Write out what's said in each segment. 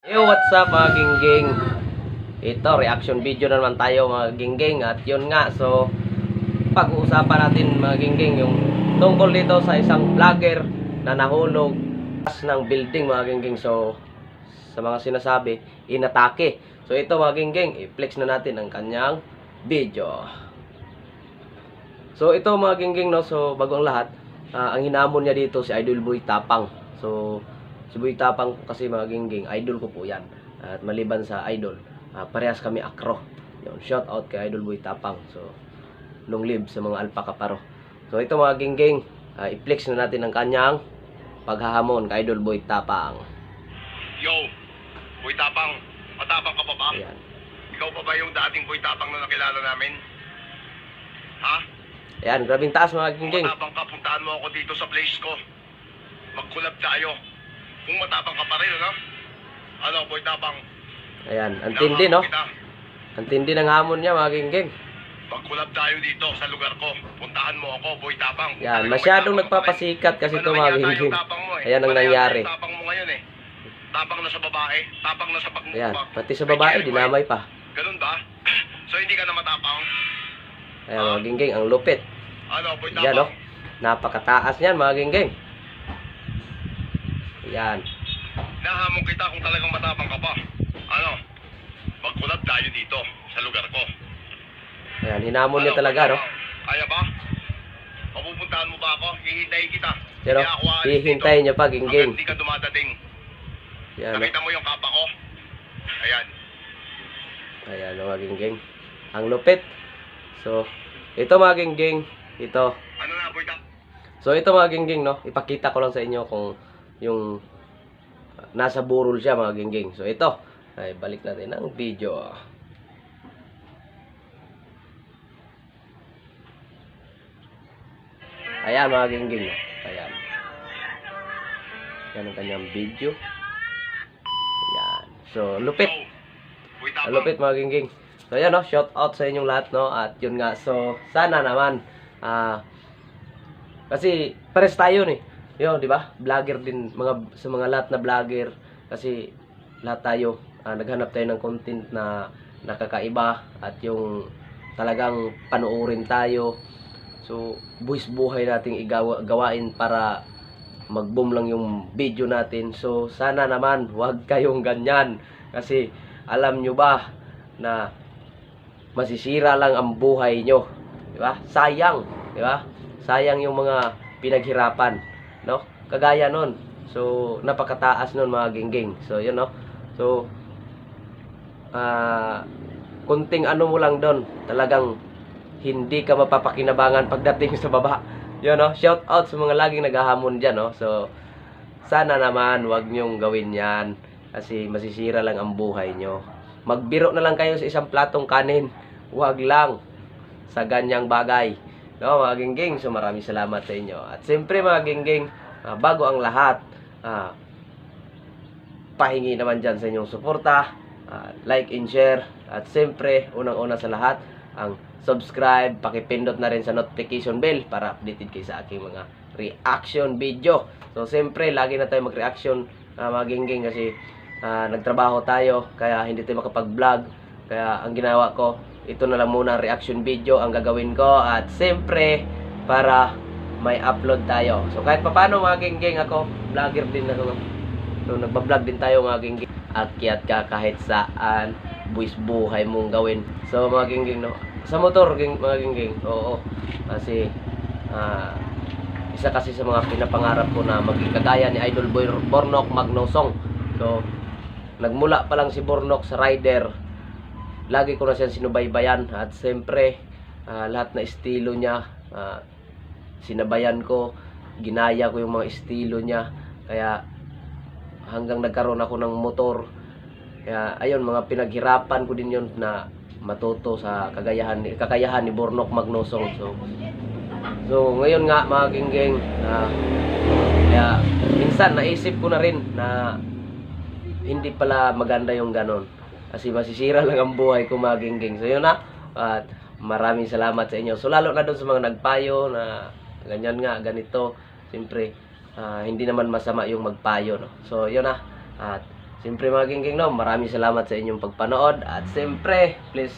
Yo, what's up mga gingging? Ito, reaction video na naman tayo mga gingging. At yun nga, so pag-uusapan natin mga gingging yung tungkol dito sa isang vlogger na nahulog ng building mga gingging. So, sa mga sinasabi, inatake. So ito mga gingging, i-flex na natin ang kanyang video. So ito mga gingging, no? So bago ang lahat, ang hinamon niya dito si Idol Boy Tapang. So si Boy Tapang kasi mga gingging, idol ko po yan. At maliban sa idol, parehas kami akro. Yun, shout out kay Idol Boy Tapang. So long live sa mga alpaka paro. So ito mga gingging, i-flex na natin ang kanyang paghahamon kay Idol Boy Tapang. Yo, Boy Tapang, matapang ka pa ba? Ayan. Ikaw pa ba yung dating Boy Tapang na nakilala namin? Ha? Ayan, grabing taas mga gingging. Matapang ka, puntahan mo ako dito sa place ko. Mag-collab tayo. Kung matapang ka pa rin, ano? Ano, Boy Tapang? Ayan, antindi no? Kita. Antindi ng hamon niya mga gingging. Mag-collab tayo dito sa lugar ko. Puntahan mo ako, Boy Tapang. Yan, masyadong nagpapasikat kasi ito mga gingging. Ayan ang nangyari. Tapang mo ngayon eh. Tapang na sa babae, tapang na sa pagmumukbang. Ayan, pati sa babae, dinamay pa. Ganun ba? So hindi ka na matapang? Ayan mga gingging, ang lupit. Ano, Boy Yan Tapang? no? Napakataas niyan mga gingging. Ayan. Nahamon kita kung talagang matapang ka pa. Ano? Mag-collab tayo dito sa lugar ko. Ayan, hinamon niya talaga no? Ayaw ba? Mapupuntahan mo ba ako? Hihintayin kita. Pero Hindi ako aalis hihintayin dito niya pa gingging. hanggang di ka dumadating. Ayan no? Nakita mo yung kapa ko? Ayan. Ayan mga gingging. Ang lupit. So, ito mga gingging. Ito. Ano na, Boy Tap? So, ito mga gingging no? Ipakita ko lang sa inyo kung yung nasa burol siya mga gingging. So, ito. Ay, balik natin ang video. Ayan mga gingging. No? Ayan. Yan ang kanyang video. Ayan. So, lupit. Yo, Boy Tapang. Lupit mga gingging. So yan no, shout out sa inyong lahat no. At yun nga, so sana naman kasi pares tayo ni. Yo, di ba? Vlogger din sa mga lahat na vlogger kasi lahat tayo naghanap tayo ng content na nakakaiba at yung talagang panoorin tayo. So buwis buhay nating gawain para mag-boom lang yung video natin. So sana naman wag kayong ganyan kasi alam nyo ba na masisira lang ang buhay nyo, di ba? Sayang, di ba? Sayang yung mga pinaghirapan, no? Kagaya nun. So, napakataas nun mga gingging. So, yun, no? So, kunting ano mo lang doon, talagang hindi ka mapapakinabangan pagdating sa baba. Yun, no? Shout out sa mga laging naghahamon dyan, no? So, sana naman wag nyong gawin yan kasi masisira lang ang buhay nyo. Magbiro na lang kayo sa isang platong kanin. Huwag lang sa ganyang bagay. No, mga gingging. So maraming salamat sa inyo. At siyempre mga gingging, bago ang lahat, pahingi naman dyan sa inyong suporta, like and share. At siyempre, unang-una sa lahat, ang subscribe, pakipindot na rin sa notification bell para updated kayo sa aking mga reaction video. So siyempre, lagi na tayo mag-reaction mga gingging kasi nagtrabaho tayo kaya hindi tayo makapag-vlog. Kaya ang ginawa ko, ito na lang muna reaction video ang gagawin ko. At siyempre, para may upload tayo. So kahit paano mga gingging, ako vlogger din ako. So nagba-vlog din tayo mga gingging. Akyat ka kahit saan, buwis buhay mong gawin. So mga gingging, no? Sa motor mga gingging, oo. Kasi isa kasi sa mga pinapangarap ko na maging kagaya ni Idol Boy Bornok Magnosong. So nagmula pa lang si Bornok sa rider, lagi ko na siyang sinubaybayan. At siyempre, lahat na estilo niya, sinabayan ko, ginaya ko yung mga estilo niya. Kaya hanggang nagkaroon ako ng motor. Kaya ayun, mga pinaghirapan ko din yun na matuto sa kakayahan ni Bornok Magnosong. So ngayon nga mga gingging, kaya minsan naisip ko na rin na hindi pala maganda yung ganon. Kasi masisira lang ang buhay ko mga gingging. So yun na. At maraming salamat sa inyo. So lalo na doon sa mga nagpayo na ganyan nga, ganito. Siyempre, hindi naman masama yung magpayo, no? So yun na. At Siyempre mga King Kingdom, maraming salamat sa inyong pagpanood. At siyempre, please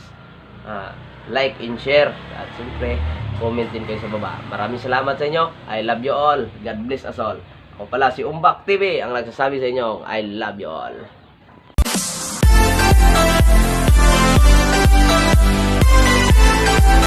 like and share. At siyempre, comment din kayo sa baba. Maraming salamat sa inyo. I love you all. God bless us all. Ako pala si Umbak TV, ang nagsasabi sa inyo, I love you all.